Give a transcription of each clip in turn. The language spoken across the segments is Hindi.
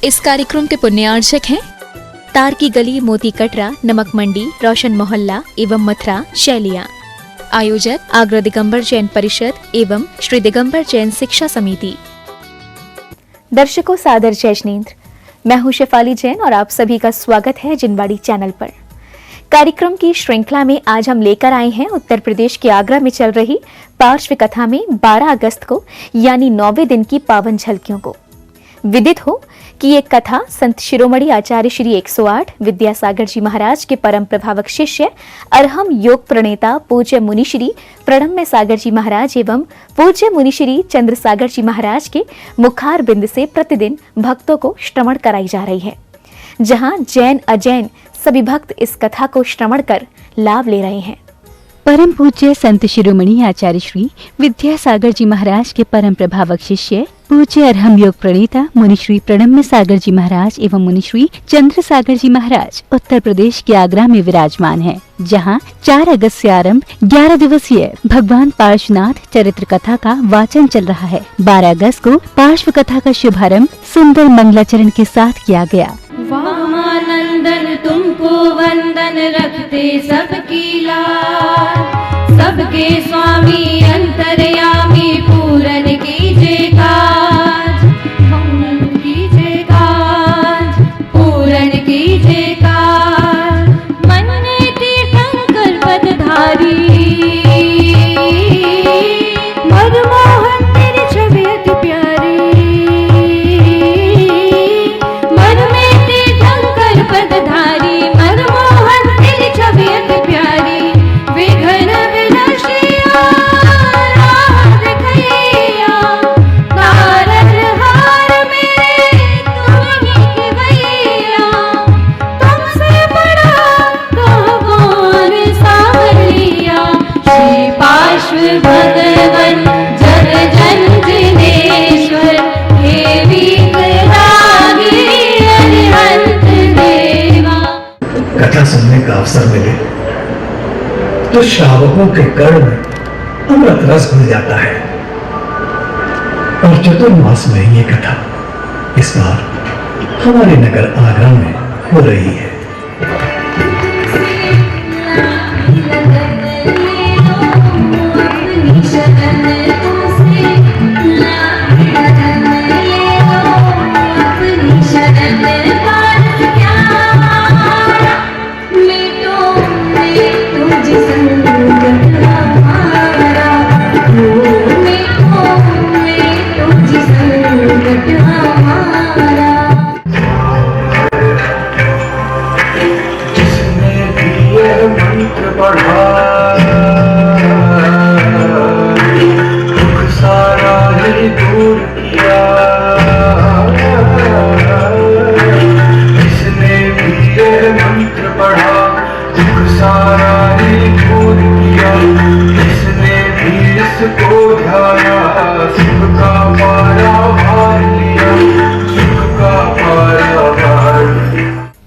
इस कार्यक्रम के पुण्यार्चक हैं तार की गली, मोती कटरा, नमक मंडी, रोशन मोहल्ला एवं मथुरा शैलियाँ। आयोजक आगरा दिगंबर जैन परिषद एवं श्री दिगंबर जैन शिक्षा समिति। दर्शकों सादर जय जिनेंद्र, मैं हूं शेफाली जैन और आप सभी का स्वागत है जिनवाड़ी चैनल पर। कार्यक्रम की श्रृंखला में आज हम लेकर आए हैं उत्तर प्रदेश के आगरा में चल रही पार्श्व कथा में 12 अगस्त को यानी 9वें दिन की पावन झलकियों को। विदित हो कि ये कथा संत शिरोमणि आचार्य श्री 108 विद्यासागर जी महाराज के परम प्रभावक शिष्य अरहम योग प्रणेता पूज्य मुनिश्री प्रणम्य सागर जी महाराज एवं पूज्य मुनिश्री चंद्रसागर जी महाराज के मुखार बिंद से प्रतिदिन भक्तों को श्रवण कराई जा रही है, जहां जैन अजैन सभी भक्त इस कथा को श्रवण कर लाभ ले रहे हैं। परम पूज्य संत शिरोमणि आचार्य श्री विद्यासागर जी महाराज के परम प्रभावक शिष्य पूज्य अरहम योग प्रणेता मुनिश्री प्रणम्य सागर जी महाराज एवं मुनिश्री चंद्र सागर जी महाराज उत्तर प्रदेश के आगरा में विराजमान हैं, जहां 4 अगस्त से आरंभ 11 दिवसीय भगवान पार्श्वनाथ चरित्र कथा का वाचन चल रहा है। 12 अगस्त को पार्श्व कथा का शुभारंभ सुंदर मंगलाचरण के साथ किया गया। वामानंदन तुमको वंदन रखते सबकी लाज, सबके स्वामी अंतर्यामी पूरन कीजिए काज, कीजिए काज, पूरन कीजिए काज। मन में तीर्थंकर पदधारी, मदमोहन तेरी छवि अति प्यारी। मन में तीर्थंकर पदधारी, मदमोहन तेरी छवि अति प्यारी। विघ्न विनाशिया राह दिखैया, तारनहार मेरे तुम ही केवैया। तुमसे बड़ा कहाँ कौन सांवरिया, श्री पार्श्व भगवन जग जन जिनेश्वर, हे विकरागी अरिहंत देवा। कथा सुनने का अवसर मिले तो श्रावकों के कर्ण में अमृत रस घुल जाता है। और चतुर्मास में ये कथा इस बार हमारे नगर आगरा में हो रही है।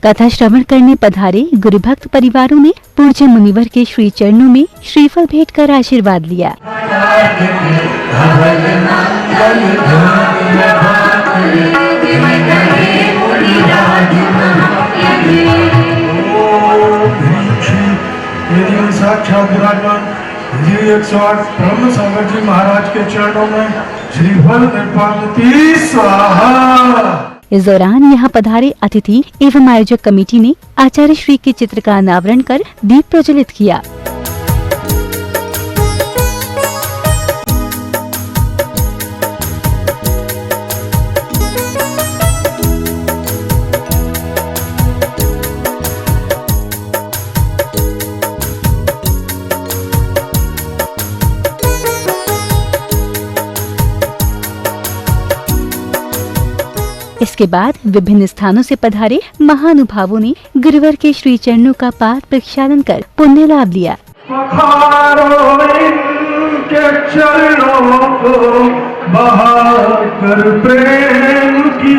कथा श्रवण करने पधारे गुरु भक्त परिवारों ने पूज्य मुनिवर के श्री चरणों में श्रीफल भेंट कर आशीर्वाद लिया। साक्षात विराजमान श्री 108 ब्रह्म सागर जी महाराज के चरणों में श्रीफल निर्पालती स्वाहा। इस दौरान यहाँ पधारे अतिथि एवं आयोजक कमेटी ने आचार्य श्री के चित्र का अनावरण कर दीप प्रज्वलित किया। इसके बाद विभिन्न स्थानों से पधारे महानुभावों ने गुरुवर के श्री चरणों का पाद प्रक्षालन कर पुण्य लाभ लिया। इनके चरणों को बहाकर प्रेम की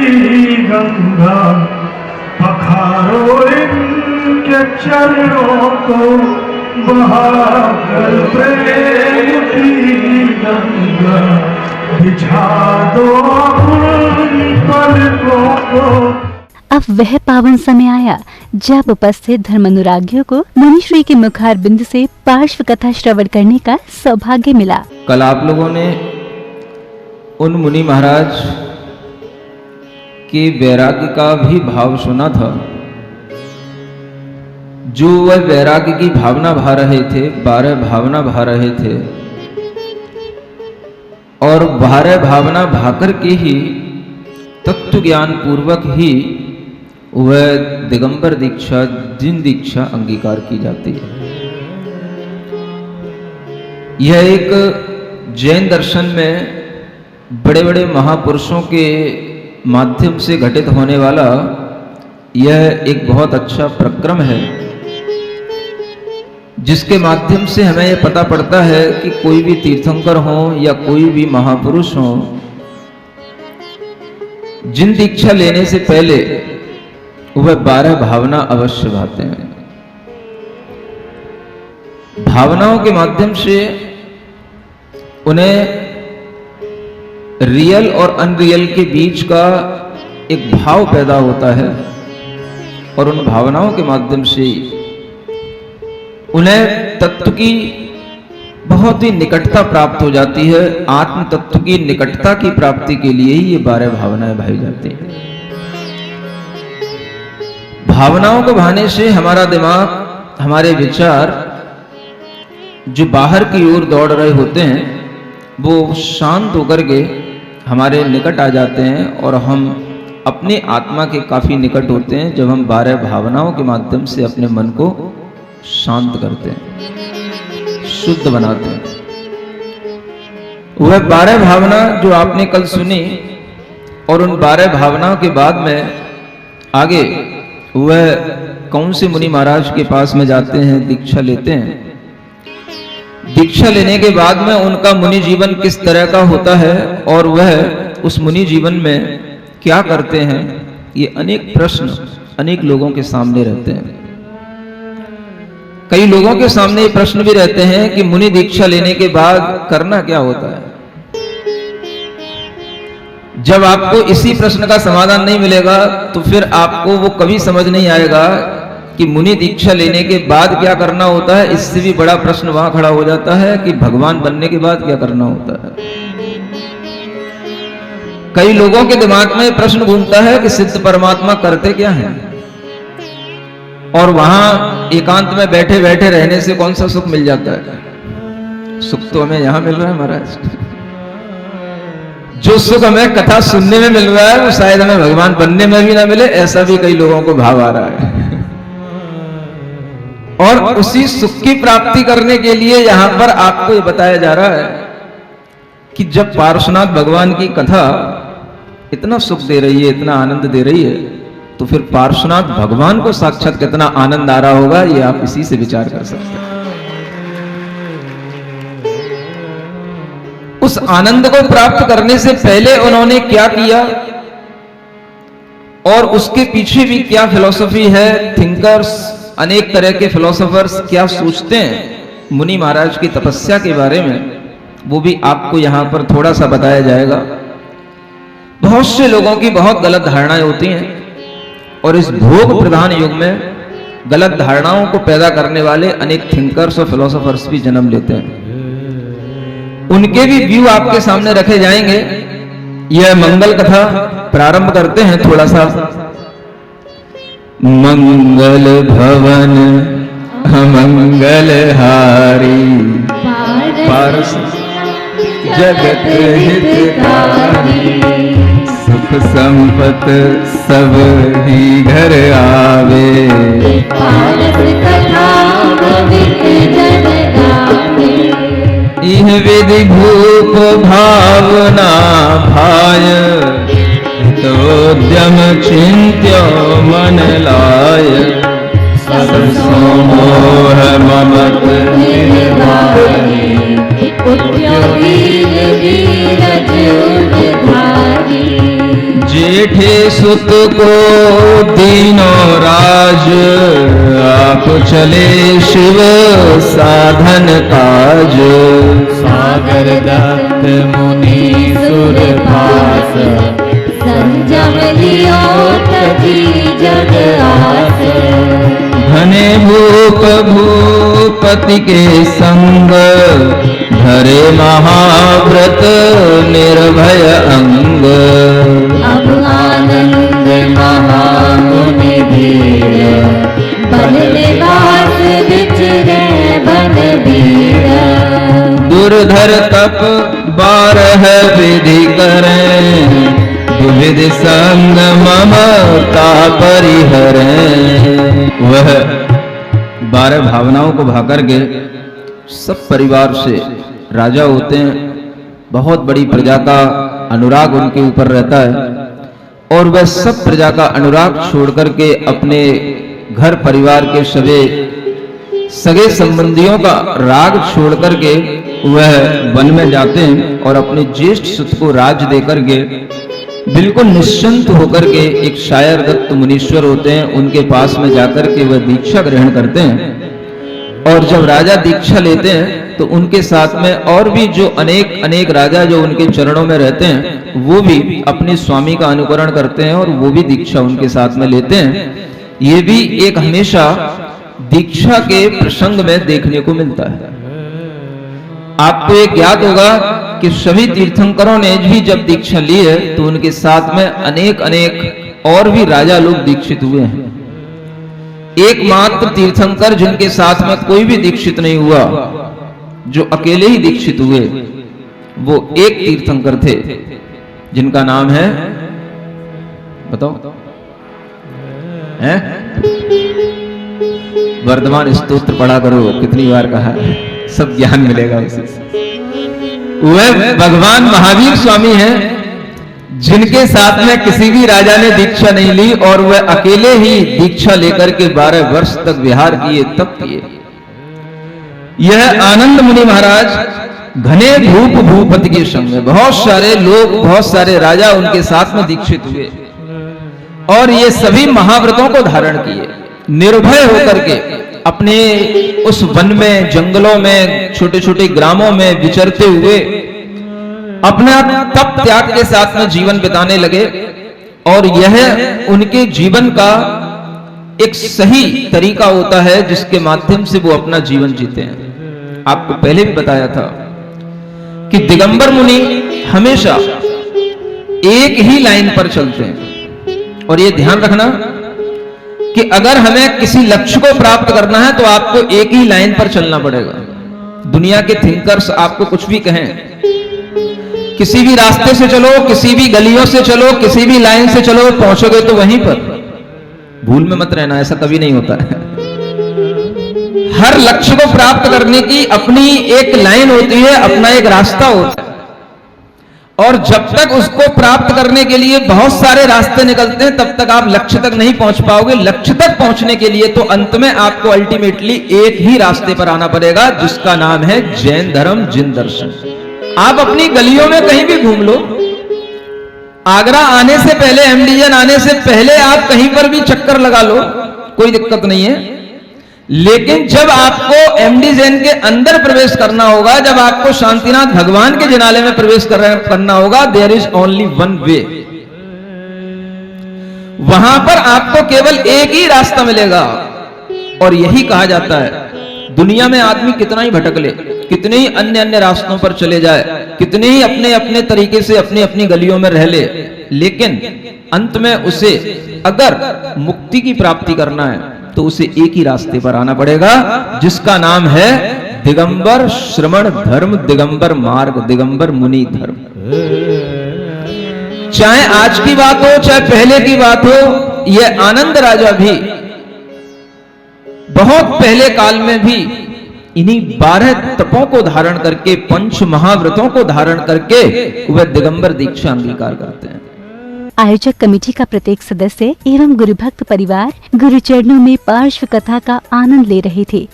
गंगा, पखारो इनके चरणों को बहाकर प्रेम की गंगा, बिछा दो उन पर बालिकों को। अब वह पावन समय आया जब उपस्थित धर्मानुरागियों को मुनिश्री के मुखार बिंद से पार्श्व कथा श्रवण करने का सौभाग्य मिला। कल आप लोगों ने उन मुनि महाराज के वैराग्य का भी भाव सुना था, जो वह वैराग्य की भावना भा रहे थे, 12 भावना भा रहे थे, और 12 भावना भाकर के ही तत्व ज्ञान पूर्वक ही वह दिगंबर दीक्षा, जिन दीक्षा अंगीकार की जाती है। यह एक जैन दर्शन में बड़े बड़े महापुरुषों के माध्यम से घटित होने वाला यह एक बहुत अच्छा प्रक्रम है, जिसके माध्यम से हमें यह पता पड़ता है कि कोई भी तीर्थंकर हो या कोई भी महापुरुष हो, जिन दीक्षा लेने से पहले वह 12 भावना अवश्य भाते हैं। भावनाओं के माध्यम से उन्हें रियल और अनरियल के बीच का एक भाव पैदा होता है, और उन भावनाओं के माध्यम से उन्हें तत्व की बहुत ही निकटता प्राप्त हो जाती है। आत्म तत्व की निकटता की प्राप्ति के लिए ही ये 12 भावनाएं भाई जाती हैं। भावनाओं को भाने से हमारा दिमाग, हमारे विचार जो बाहर की ओर दौड़ रहे होते हैं, वो शांत होकर के हमारे निकट आ जाते हैं, और हम अपने आत्मा के काफी निकट होते हैं जब हम 12 भावनाओं के माध्यम से अपने मन को शांत करते हैं, शुद्ध बनाते हैं। वह 12 भावना जो आपने कल सुनी, और उन 12 भावनाओं के बाद में आगे वह कौन से मुनि महाराज के पास में जाते हैं, दीक्षा लेते हैं। दीक्षा लेने के बाद में उनका मुनि जीवन किस तरह का होता है और वह उस मुनि जीवन में क्या करते हैं, ये अनेक प्रश्न अनेक लोगों के सामने रहते हैं। कई लोगों के सामने ये प्रश्न भी रहते हैं कि मुनि दीक्षा लेने के बाद करना क्या होता है। जब आपको इसी प्रश्न का समाधान नहीं मिलेगा तो फिर आपको वो कभी समझ नहीं आएगा कि मुनि दीक्षा लेने के बाद क्या करना होता है। इससे भी बड़ा प्रश्न वहां खड़ा हो जाता है कि भगवान बनने के बाद क्या करना होता है। कई लोगों के दिमाग में प्रश्न घूमता है कि सिद्ध परमात्मा करते क्या हैं, और वहां एकांत में बैठे बैठे रहने से कौन सा सुख मिल जाता है। सुख तो हमें यहां मिल रहा है महाराज। जो सुख हमें कथा सुनने में मिल रहा है वो शायद हमें भगवान बनने में भी ना मिले, ऐसा भी कई लोगों को भाव आ रहा है। और उसी सुख की प्राप्ति करने के लिए यहां पर आपको ये बताया जा रहा है कि जब पार्श्वनाथ भगवान की कथा इतना सुख दे रही है, इतना आनंद दे रही है, तो फिर पार्श्वनाथ भगवान को साक्षात कितना आनंद आ रहा होगा, ये आप इसी से विचार कर सकते हैं। उस आनंद को प्राप्त करने से पहले उन्होंने क्या किया और उसके पीछे भी क्या फिलॉसफी है, थिंकर्स, अनेक तरह के फिलोसोफर्स क्या सोचते हैं मुनि महाराज की तपस्या के बारे में, वो भी आपको यहां पर थोड़ा सा बताया जाएगा। बहुत से लोगों की बहुत गलत धारणाएं होती हैं, और इस भोग प्रधान युग में गलत धारणाओं को पैदा करने वाले अनेक थिंकर्स और फिलोसोफर्स भी जन्म लेते हैं। उनके भी व्यू आपके सामने रखे जाएंगे। यह मंगल कथा प्रारंभ करते हैं थोड़ा सा। मंगल भवन अमंगल हारी, पारस जगत हितकारी, सुख संपत सब ही घर आवे, पारस कथा पवित जन गावे, इह विधि भूप भावना भाय, हितोद्यम चिंत्यो मन लाय, सरसो मोह ममत निर्वाणी, उद्योगीर धीरज उद्धारी, जेठे सुत को दीनो राज, आप चले शिव साधन काज, सागर दत्त मुनि सुरभास, संजम लियो तजी जग आस। घने भूप भूपति के संग धरे महाव्रत निर्भय अंग। अब आनंद महामुनि धीर बन निवास विचरे बन वीर। दुर्धर तप 12 विधि करें विविध संग ममता परिहरें। वह 12 भावनाओं को भाकर के सब परिवार से राजा होते हैं। बहुत बड़ी प्रजा का अनुराग उनके ऊपर रहता है और वह सब प्रजा का अनुराग छोड़ करके अपने घर परिवार के सगे संबंधियों का राग छोड़ करके वह वन में जाते हैं और अपने ज्येष्ठ सुत को राज देकर के बिल्कुल निश्चिंत होकर के एक शायर दत्त मुनीश्वर होते हैं, उनके पास में जाकर के वह दीक्षा ग्रहण करते हैं। और जब राजा दीक्षा लेते हैं तो उनके साथ में और भी जो अनेक राजा जो उनके चरणों में रहते हैं वो भी अपने स्वामी का अनुकरण करते हैं और वो भी दीक्षा उनके साथ में लेते हैं। ये भी एक हमेशा दीक्षा के प्रसंग में देखने को मिलता है। आपको एक याद होगा कि सभी तीर्थंकरों ने भी जब दीक्षा ली है तो उनके साथ में अनेक और भी राजा लोग दीक्षित हुए हैं। एकमात्र तीर्थंकर जिनके साथ में कोई भी दीक्षित नहीं हुआ, जो अकेले ही दीक्षित हुए, वो एक तीर्थंकर थे जिनका नाम है, बताओ है? वर्धमान स्तोत्र पढ़ा करो, कितनी बार कहा, सब ज्ञान मिलेगा उसे। वह भगवान महावीर स्वामी हैं जिनके साथ में किसी भी राजा ने दीक्षा नहीं ली और वह अकेले ही दीक्षा लेकर के 12 वर्ष तक विहार किए, तप किए। यह आनंद मुनि महाराज घने भूप भूपति के संग में बहुत सारे लोग, बहुत सारे राजा उनके साथ में दीक्षित हुए और ये सभी महाव्रतों को धारण किए। निर्भय होकर के अपने उस वन में, जंगलों में, छोटे छोटे ग्रामों में विचरते हुए अपना तप त्याग के साथ में जीवन बिताने लगे और यह उनके जीवन का एक सही तरीका होता है जिसके माध्यम से वो अपना जीवन जीते हैं। आपको पहले भी बताया था कि दिगंबर मुनि हमेशा एक ही लाइन पर चलते हैं और ये ध्यान रखना कि अगर हमें किसी लक्ष्य को प्राप्त करना है तो आपको एक ही लाइन पर चलना पड़ेगा। दुनिया के थिंकर्स आपको कुछ भी कहें, किसी भी रास्ते से चलो, किसी भी गलियों से चलो, किसी भी लाइन से चलो, पहुंचोगे तो वहीं पर। भूल में मत रहना, ऐसा कभी नहीं होता है। हर लक्ष्य को प्राप्त करने की अपनी एक लाइन होती है, अपना एक रास्ता होता है और जब तक उसको प्राप्त करने के लिए बहुत सारे रास्ते निकलते हैं तब तक आप लक्ष्य तक नहीं पहुंच पाओगे। लक्ष्य तक पहुंचने के लिए तो अंत में आपको अल्टीमेटली एक ही रास्ते पर आना पड़ेगा जिसका नाम है जैन धर्म, जिन दर्शन। आप अपनी गलियों में कहीं भी घूम लो, आगरा आने से पहले, एमडी आने से पहले आप कहीं पर भी चक्कर लगा लो, कोई दिक्कत नहीं है। लेकिन जब आपको एमडी जैन के अंदर प्रवेश करना होगा, जब आपको शांतिनाथ भगवान के जिनालय में प्रवेश करना होगा, there is only one way. वहां पर आपको केवल एक ही रास्ता मिलेगा और यही कहा जाता है। दुनिया में आदमी कितना ही भटक ले, कितने ही अन्य रास्तों पर चले जाए, कितने ही अपने अपने तरीके से अपनी अपनी गलियों में रह ले, लेकिन अंत में उसे अगर मुक्ति की प्राप्ति करना है तो उसे एक ही रास्ते पर आना पड़ेगा जिसका नाम है दिगंबर श्रमण धर्म, दिगंबर मार्ग, दिगंबर मुनि धर्म। चाहे आज की बात हो, चाहे पहले की बात हो, यह आनंद राजा भी बहुत पहले काल में भी इन्हीं 12 तपों को धारण करके, पंच महाव्रतों को धारण करके वह दिगंबर दीक्षा अंगीकार करते हैं। आयोजक कमेटी का प्रत्येक सदस्य एवं गुरु भक्त परिवार गुरु चरणों में पार्श्व कथा का आनंद ले रहे थे।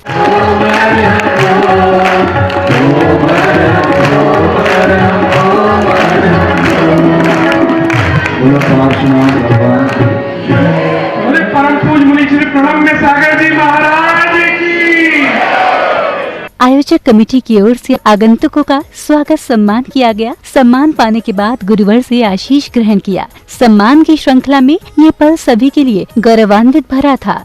आयोजक आयोजक कमेटी की ओर से आगंतुकों का स्वागत सम्मान किया गया। सम्मान पाने के बाद गुरुवर से आशीष ग्रहण किया। सम्मान की श्रृंखला में ये पल सभी के लिए गौरवान्वित भरा था।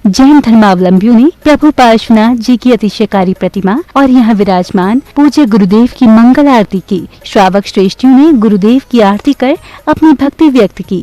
जैन धर्मावलंबियों ने प्रभु पार्श्वनाथ जी की अतिशयकारी प्रतिमा और यहाँ विराजमान पूज्य गुरुदेव की मंगल आरती की। श्रावक श्रेष्ठियों ने गुरुदेव की आरती कर अपनी भक्ति व्यक्त की।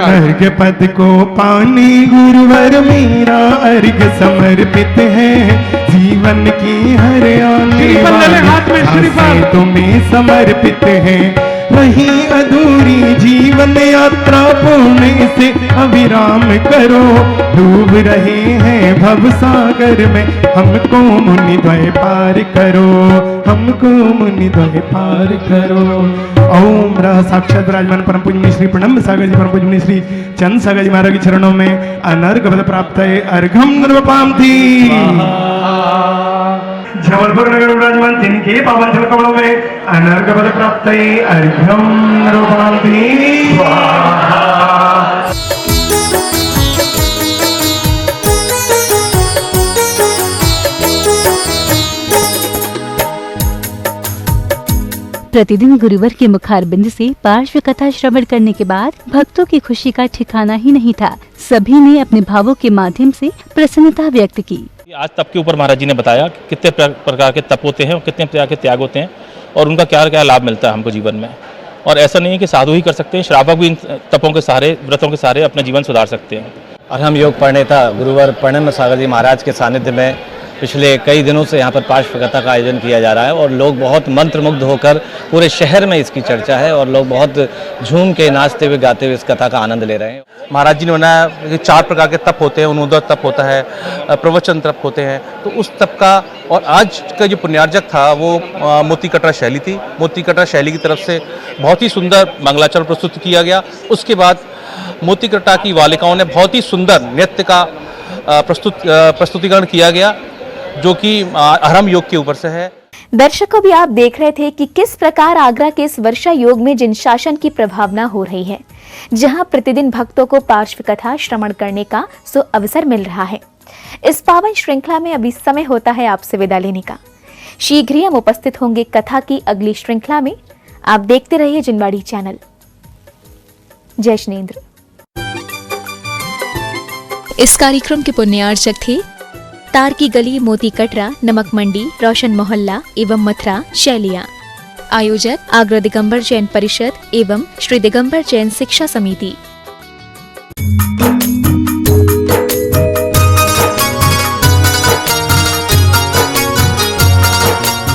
अर्घ पद को पानी गुरुवर मेरा अर्घ समर्पित है। जीवन की हरियाली वाली तुम्हें समर्पित है। वही अधूरी जीवन यात्रा पूर्ण से अविराम करो। डूब रहे हैं भव सागर में हमको मुनि द्वय पार करो। हमको मुनि द्वय पार करो। ओम रह साक्षात विराजमान परम पूज्य मुनि श्री प्रणम सागर जी परम पूज्य मुनि श्री चंद सागर जी महाराज के चरणों में अनर्घ पद प्राप्त है। अर्घम नर्वपाम थी। जबलपुर नगर विराजमान तिनके पावन जल कमलों में अनर्घ पद प्राप्त है। अर्घम नर्वपाम थी। प्रतिदिन गुरुवर के मुखारबिंद से पार्श्व कथा श्रवण करने के बाद भक्तों की खुशी का ठिकाना ही नहीं था। सभी ने अपने भावों के माध्यम से प्रसन्नता व्यक्त की। आज तप के ऊपर महाराज जी ने बताया कि कितने प्रकार के तप होते हैं और कितने प्रकार के त्याग होते हैं और उनका क्या क्या लाभ मिलता है हमको जीवन में। और ऐसा नहीं है कि साधु ही कर सकते हैं, श्रावक भी इन तपों के सहारे, व्रतों के सहारे अपना जीवन सुधार सकते हैं। और हम योग प्रणेता गुरुवर प्रणम सागर जी महाराज के सानिध्य में पिछले कई दिनों से यहाँ पर पार्श्व कथा का आयोजन किया जा रहा है और लोग बहुत मंत्रमुग्ध होकर, पूरे शहर में इसकी चर्चा है और लोग बहुत झूम के नाचते हुए गाते हुए इस कथा का आनंद ले रहे हैं। महाराज जी ने बनाया कि 4 प्रकार के तप होते हैं। उन्नोदय तप होता है, प्रवचन तप होते हैं। तो उस तप का और आज का जो पुण्यार्जक था वो मोती कटरा शैली थी। मोती कटरा शैली की तरफ से बहुत ही सुंदर मंगलाचरण प्रस्तुत किया गया। उसके बाद मोती कटरा की बालिकाओं ने बहुत ही सुंदर नृत्य का प्रस्तुतिकरण किया गया, जो कि अहरम योग के ऊपर से है। दर्शकों भी आप देख रहे थे कि किस प्रकार आगरा के इस वर्षा योग में जिन शासन की प्रभावना हो रही है, जहां प्रतिदिन भक्तों को पार्श्व कथा श्रवण करने का अवसर मिल रहा है। इस पावन श्रृंखला में अभी समय होता है आपसे विदा लेने का। शीघ्र ही हम उपस्थित होंगे कथा की अगली श्रृंखला में। आप देखते रहिए जिनवाड़ी चैनल। जय श्रीनेंद्र। इस कार्यक्रम के पुण्यार्चक थे तार की गली, मोती कटरा, नमक मंडी, रोशन मोहल्ला एवं मथुरा शैलिया। आयोजक आगरा दिगंबर जैन परिषद एवं श्री दिगंबर जैन शिक्षा समिति।